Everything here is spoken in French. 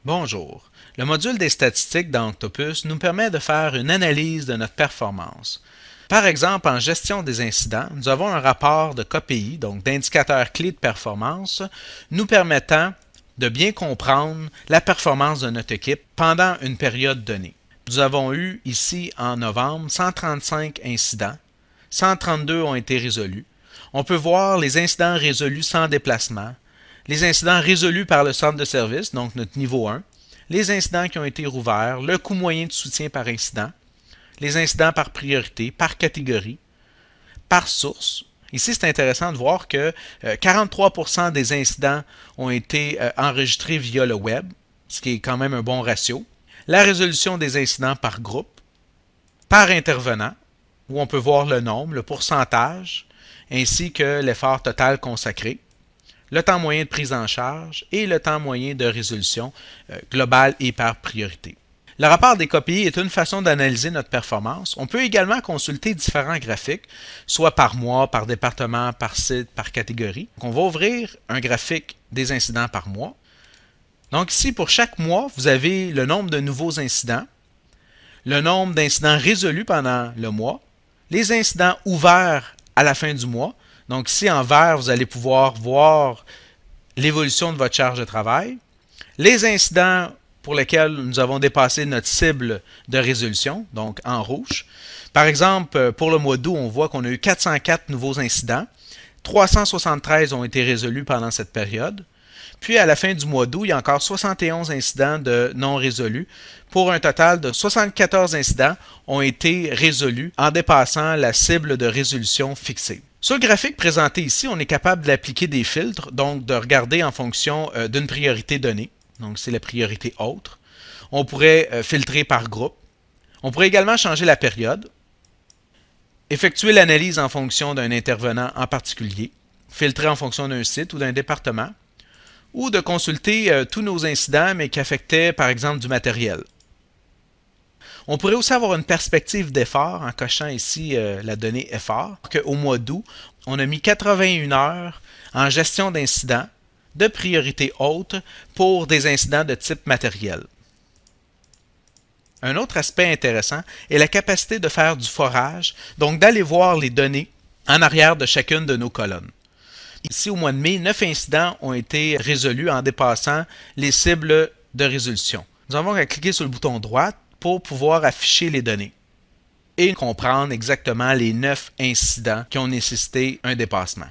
Bonjour. Le module des statistiques dans Octopus nous permet de faire une analyse de notre performance. Par exemple, en gestion des incidents, nous avons un rapport de KPI, donc d'indicateurs clés de performance, nous permettant de bien comprendre la performance de notre équipe pendant une période donnée. Nous avons eu ici en novembre 135 incidents, 132 ont été résolus. On peut voir les incidents résolus sans déplacement, les incidents résolus par le centre de service, donc notre niveau 1, les incidents qui ont été rouverts, le coût moyen de soutien par incident, les incidents par priorité, par catégorie, par source. Ici, c'est intéressant de voir que 43% des incidents ont été enregistrés via le web, ce qui est quand même un bon ratio. La résolution des incidents par groupe, par intervenant, où on peut voir le nombre, le pourcentage, ainsi que l'effort total consacré, le temps moyen de prise en charge et le temps moyen de résolution globale et par priorité. Le rapport des KPI est une façon d'analyser notre performance. On peut également consulter différents graphiques, soit par mois, par département, par site, par catégorie. Donc, on va ouvrir un graphique des incidents par mois. Donc ici, pour chaque mois, vous avez le nombre de nouveaux incidents, le nombre d'incidents résolus pendant le mois, les incidents ouverts à la fin du mois. Donc ici, en vert, vous allez pouvoir voir l'évolution de votre charge de travail, les incidents pour lesquels nous avons dépassé notre cible de résolution, donc en rouge. Par exemple, pour le mois d'août, on voit qu'on a eu 404 nouveaux incidents, 373 ont été résolus pendant cette période. Puis à la fin du mois d'août, il y a encore 71 incidents de non résolus, pour un total de 74 incidents ont été résolus en dépassant la cible de résolution fixée. Sur le graphique présenté ici, on est capable d'appliquer des filtres, donc de regarder en fonction d'une priorité donnée. Donc c'est la priorité autre. On pourrait filtrer par groupe. On pourrait également changer la période, effectuer l'analyse en fonction d'un intervenant en particulier, filtrer en fonction d'un site ou d'un département, ou de consulter tous nos incidents, mais qui affectaient par exemple du matériel. On pourrait aussi avoir une perspective d'effort en cochant ici la donnée effort, qu'au mois d'août, on a mis 81 heures en gestion d'incidents de priorité haute pour des incidents de type matériel. Un autre aspect intéressant est la capacité de faire du forage, donc d'aller voir les données en arrière de chacune de nos colonnes. Ici, au mois de mai, 9 incidents ont été résolus en dépassant les cibles de résolution. Nous avons à cliquer sur le bouton droit pour pouvoir afficher les données et comprendre exactement les 9 incidents qui ont nécessité un dépassement.